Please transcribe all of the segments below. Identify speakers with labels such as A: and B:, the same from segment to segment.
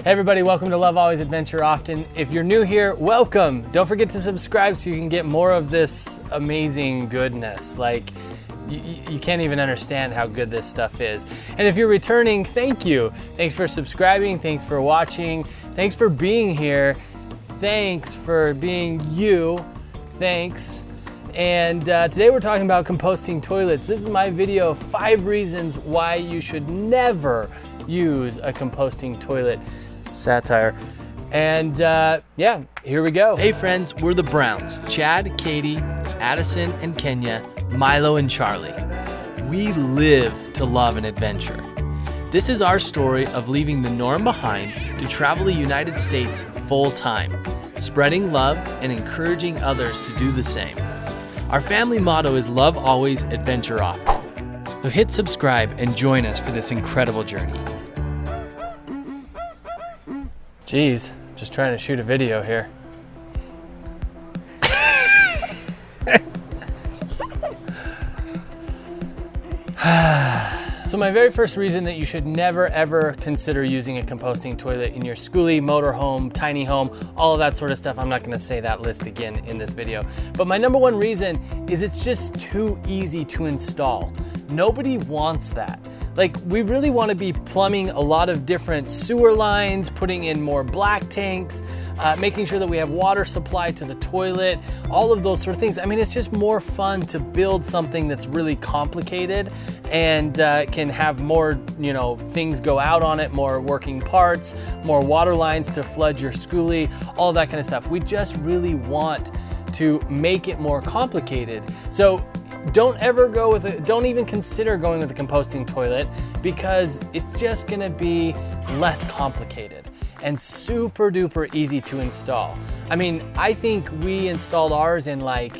A: Hey everybody, welcome to Love Always Adventure Often. If you're new here, welcome. Don't forget to subscribe so you can get more of this amazing goodness. Like, you can't even understand how good this stuff is. And if you're returning, thank you. Thanks for subscribing, thanks for watching, thanks for being here, thanks for being you, thanks. And today we're talking about composting toilets. This is my video, 5 reasons why you should never use a composting toilet. Satire. And yeah, here we go. Hey friends, we're the Browns. Chad, Katie, Addison, and Kenya, Milo, and Charlie. We live to love and adventure. This is our story of leaving the norm behind to travel the United States full time, spreading love and encouraging others to do the same. Our family motto is love always, adventure often. So hit subscribe and join us for this incredible journey. Jeez, just trying to shoot a video here. So my very first reason that you should never ever consider using a composting toilet in your Skoolie, motorhome, tiny home, all of that sort of stuff. I'm not gonna say that list again in this video. But my number one reason is it's just too easy to install. Nobody wants that. Like, we really want to be plumbing a lot of different sewer lines, putting in more black tanks, making sure that we have water supply to the toilet, all of those sort of things. I mean, it's just more fun to build something that's really complicated and can have more, things go out on it, more working parts, more water lines to flood your Skoolie, all of that kind of stuff. We just really want to make it more complicated. So don't even consider going with a composting toilet, because it's just gonna be less complicated and super duper easy to install. I mean, I think we installed ours in like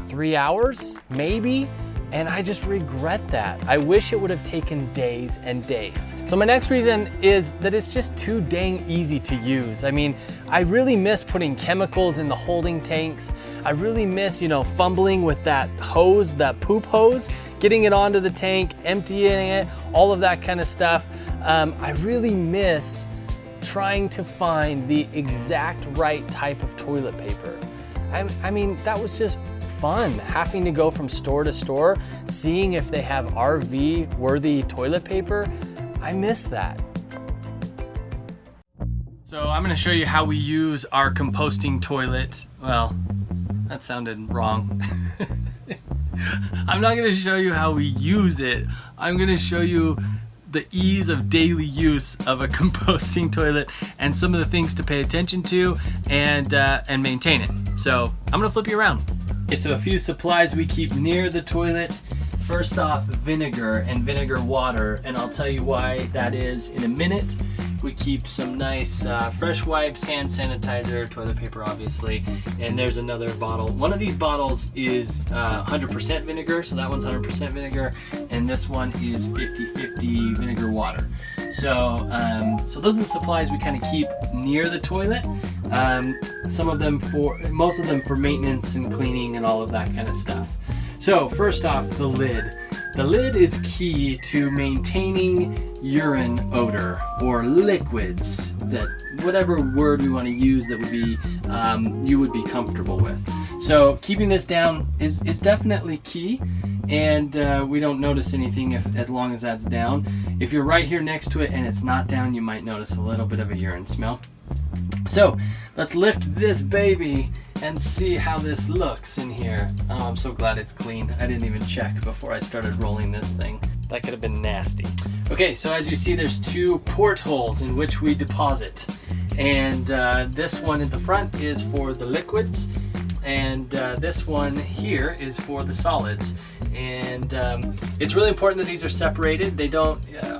A: 3 hours, maybe, and I just regret that. I wish it would have taken days and days. So my next reason is that it's just too dang easy to use. I mean, I really miss putting chemicals in the holding tanks. I really miss, fumbling with that hose, that poop hose, getting it onto the tank, emptying it, all of that kind of stuff. I really miss trying to find the exact right type of toilet paper. I mean, that was just fun, having to go from store to store, seeing if they have RV worthy toilet paper. I miss that. So I'm gonna show you how we use our composting toilet. Well, that sounded wrong. I'm not gonna show you how we use it. I'm gonna show you the ease of daily use of a composting toilet and some of the things to pay attention to and maintain it. So I'm gonna flip you around. Okay, so a few supplies we keep near the toilet. First off, vinegar and vinegar water, and I'll tell you why that is in a minute. We keep some nice fresh wipes, hand sanitizer, toilet paper obviously, and there's another bottle. One of these bottles is 100% vinegar, so that one's 100% vinegar, and this one is 50-50 vinegar water. So those are the supplies we kind of keep near the toilet. Most of them for maintenance and cleaning and all of that kind of stuff. So first off, the lid. The lid is key to maintaining urine odor or liquids, that whatever word we want to use that would be you would be comfortable with. So keeping this down is definitely key, and we don't notice anything as long as that's down. If you're right here next to it and it's not down, you might notice a little bit of a urine smell. So let's lift this baby and see how this looks in here. Oh, I'm so glad it's clean. I didn't even check before I started rolling this thing. That could have been nasty. Okay, so as you see, there's 2 portholes in which we deposit. And this one in the front is for the liquids, and this one here is for the solids. And it's really important that these are separated.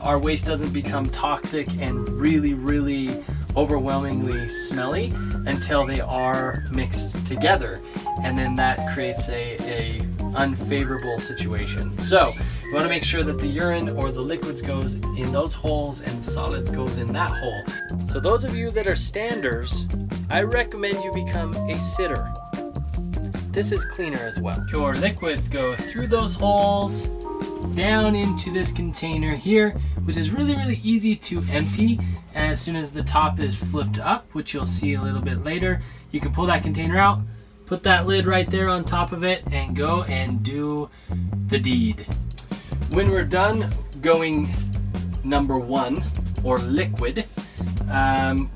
A: Our waste doesn't become toxic and really, really overwhelmingly smelly until they are mixed together, and then that creates a unfavorable situation. So you want to make sure that the urine or the liquids goes in those holes and the solids goes in that hole. So those of you that are standers, I recommend you become a sitter. This is cleaner as well. Your liquids go through those holes, down into this container here, which is really, really easy to empty as soon as the top is flipped up, which you'll see a little bit later. You can pull that container out, put that lid right there on top of it, and go and do the deed. When we're done going number 1, or liquid,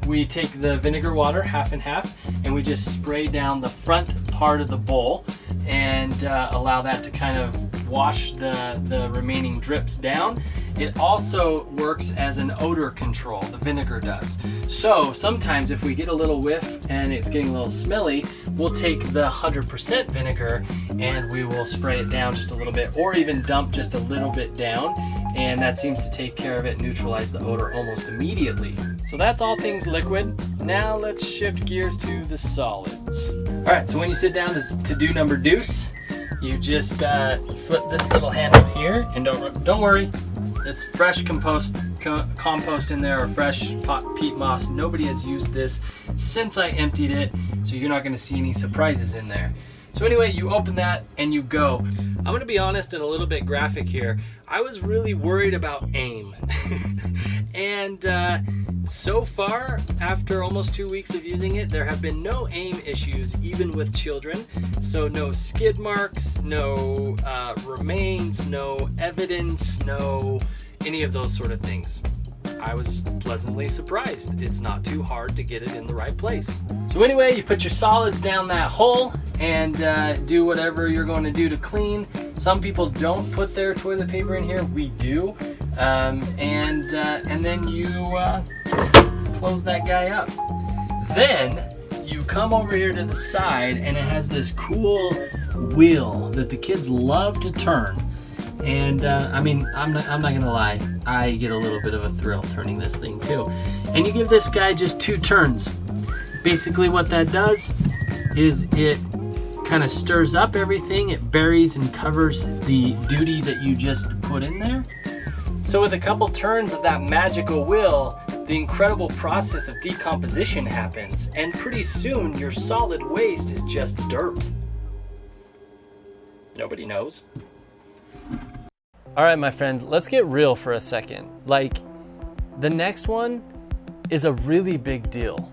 A: we take the vinegar water half and half, and we just spray down the front part of the bowl and allow that to kind of wash the remaining drips down. It also works as an odor control, the vinegar does. So sometimes if we get a little whiff and it's getting a little smelly, we'll take the 100% vinegar and we will spray it down just a little bit, or even dump just a little bit down, and that seems to take care of it, neutralize the odor almost immediately. So that's all things liquid. Now let's shift gears to the solids. All right, so when you sit down to do number deuce, you just flip this little handle here, and don't worry, it's fresh compost in there, or fresh peat moss. Nobody has used this since I emptied it, so you're not gonna see any surprises in there. So anyway, you open that and you go. I'm gonna be honest and a little bit graphic here. I was really worried about aim. And so far, after almost 2 weeks of using it, there have been no aim issues, even with children. So no skid marks, no remains, no evidence, no any of those sort of things. I was pleasantly surprised. It's not too hard to get it in the right place. So anyway, you put your solids down that hole and do whatever you're going to do to clean. Some people don't put their toilet paper in here. We do. And then you just close that guy up. Then you come over here to the side, and it has this cool wheel that the kids love to turn. And I mean, I'm not gonna lie, I get a little bit of a thrill turning this thing too. And you give this guy just 2 turns. Basically what that does is it kind of stirs up everything. It buries and covers the duty that you just put in there. So with a couple turns of that magical wheel, the incredible process of decomposition happens, and pretty soon your solid waste is just dirt. Nobody knows. All right, my friends, let's get real for a second. Like, the next one is a really big deal.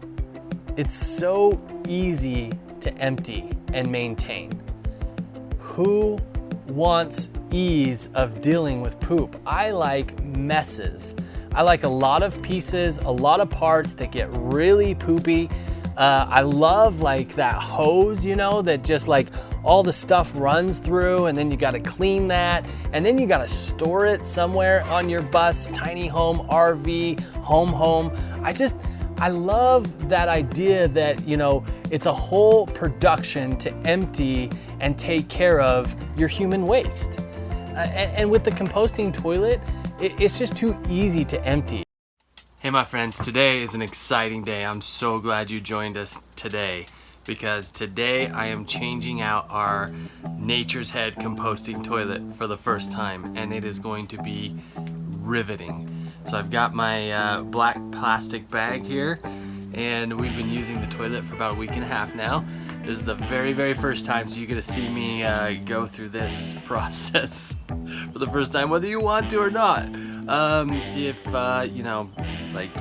A: It's so easy to empty and maintain. Who wants ease of dealing with poop? I like messes. I like a lot of pieces, a lot of parts that get really poopy. I love like that hose, you know, that just like all the stuff runs through, and then you gotta clean that, and then you gotta store it somewhere on your bus, tiny home, RV, home. I love that idea that, you know, it's a whole production to empty and take care of your human waste. And with the composting toilet, it's just too easy to empty. Hey my friends, today is an exciting day. I'm so glad you joined us today, because today I am changing out our Nature's Head composting toilet for the first time, and it is going to be riveting. So I've got my black plastic bag here, and we've been using the toilet for about a week and a half now. This is the very, very first time, so you're gonna see me go through this process for the first time, whether you want to or not. If you know, like,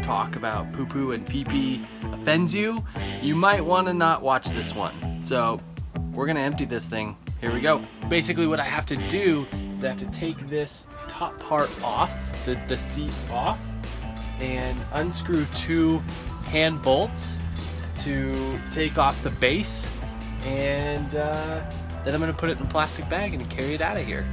A: talk about poo-poo and pee-pee offends you, you might want to not watch this one. So we're gonna empty this thing. Here we go. Basically what I have to do is I have to take this top part off, the seat off, and unscrew 2 hand bolts to take off the base, and then I'm gonna put it in a plastic bag and carry it out of here.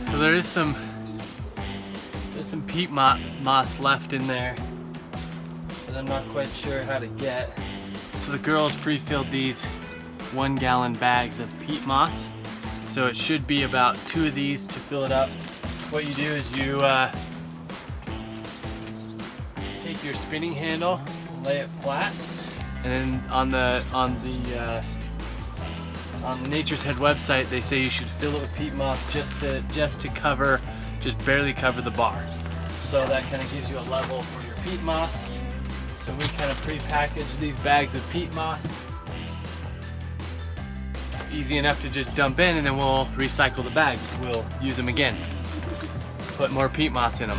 A: So there's some peat moss left in there that I'm not quite sure how to get. So the girls pre-filled these 1-gallon bags of peat moss. So it should be about 2 of these to fill it up. What you do is you take your spinning handle, lay it flat, and then on the Nature's Head website, they say you should fill it with peat moss just to cover just barely cover the bar. So that kind of gives you a level for your peat moss. So we kind of pre-package these bags of peat moss. Easy enough to just dump in, and then we'll recycle the bags. We'll use them again. Put more peat moss in them.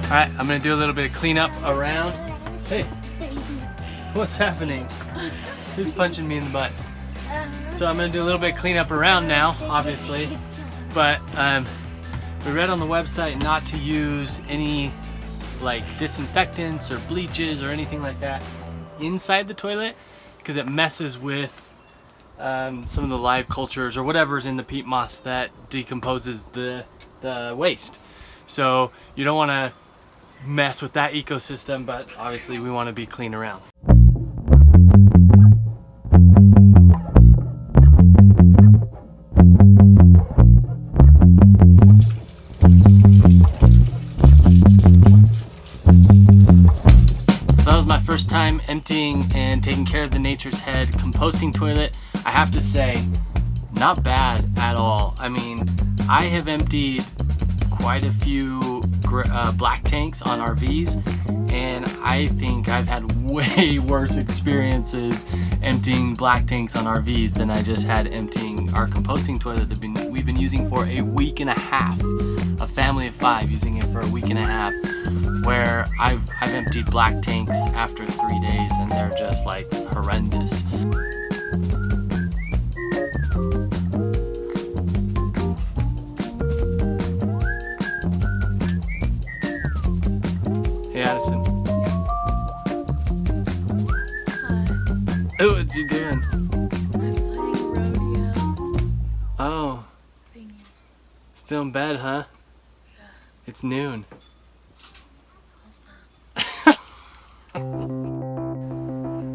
A: All right, I'm gonna do a little bit of cleanup around. Hey, what's happening? Who's punching me in the butt? So I'm gonna do a little bit of cleanup around now, obviously. But we read on the website not to use any like disinfectants or bleaches or anything like that inside the toilet, because it messes with some of the live cultures or whatever's in the peat moss that decomposes the waste. So you don't want to mess with that ecosystem, but obviously we want to be clean around. First time emptying and taking care of the Nature's Head composting toilet. I have to say, not bad at all. I mean, I have emptied quite a few black tanks on RVs, and I think I've had way worse experiences emptying black tanks on RVs than I just had emptying our composting toilet that we've been using for a week and a half. A family of 5 using it for a week and a half, where I've emptied black tanks after 3 days, and they're just like horrendous. Hey Addison. Hi. Oh, what you doing?
B: I'm playing rodeo.
A: Oh.
B: Thingy.
A: Still in bed, huh?
B: Yeah.
A: It's noon.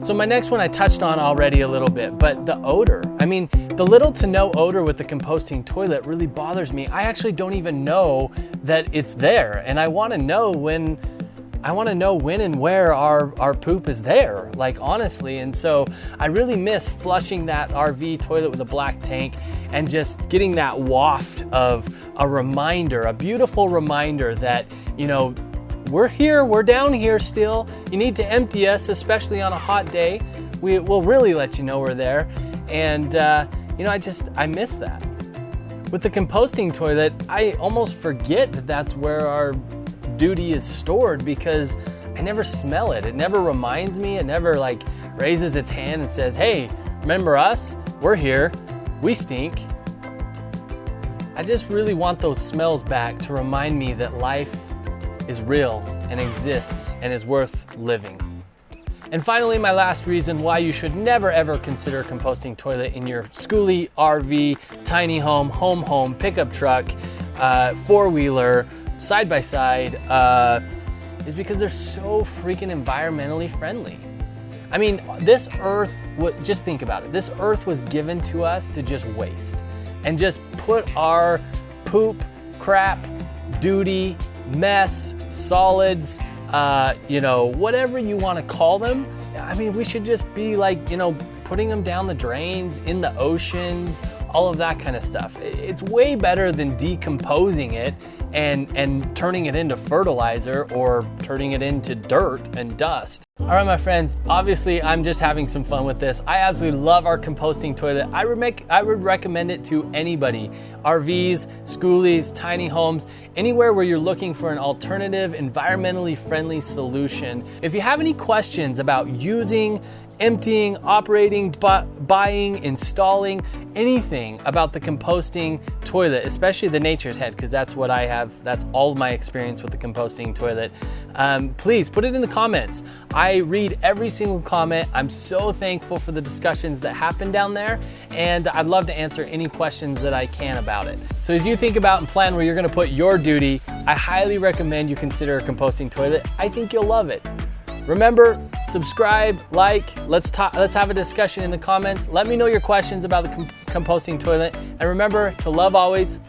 A: So my next one I touched on already a little bit, but the odor. I mean, the little to no odor with the composting toilet really bothers me. I actually don't even know that it's there, and I want to know when and where our poop is there, like honestly. And so I really miss flushing that RV toilet with a black tank and just getting that waft of a reminder, a beautiful reminder that, you know, we're here, we're down here still. You need to empty us, especially on a hot day. We'll really let you know we're there. And you know, I miss that. With the composting toilet, I almost forget that that's where our duty is stored, because I never smell it. It never reminds me. It never like raises its hand and says, hey, remember us? We're here. We stink. I just really want those smells back to remind me that life is real and exists and is worth living. And finally, my last reason why you should never ever consider a composting toilet in your Skoolie, RV, tiny home, pickup truck, 4-wheeler, side-by-side, is because they're so freaking environmentally friendly. I mean, this earth, just think about it. This earth was given to us to just waste and just put our poop, crap, duty, mess, solids, you know, whatever you want to call them. I mean, we should just be like, you know, putting them down the drains, in the oceans, all of that kind of stuff. It's way better than decomposing it and turning it into fertilizer or turning it into dirt and dust. All right, my friends, obviously I'm just having some fun with this. I absolutely love our composting toilet. I would recommend it to anybody. RVs, Skoolies, tiny homes, anywhere where you're looking for an alternative, environmentally friendly solution. If you have any questions about using, emptying, operating, buying, installing, anything about the composting toilet, especially the Nature's Head, because that's what I have, that's all of my experience with the composting toilet, please put it in the comments. I read every single comment. I'm so thankful for the discussions that happen down there, and I'd love to answer any questions that I can about it. So as you think about and plan where you're gonna put your duty, I highly recommend you consider a composting toilet. I think you'll love it. Remember, subscribe, like, let's have a discussion in the comments. Let me know your questions about the composting toilet. And remember to love always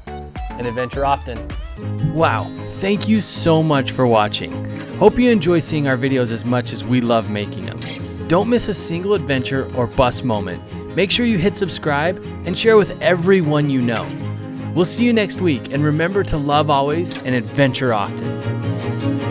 A: and adventure often. Wow, thank you so much for watching. Hope you enjoy seeing our videos as much as we love making them. Don't miss a single adventure or bust moment. Make sure you hit subscribe and share with everyone you know. We'll see you next week, and remember to love always and adventure often.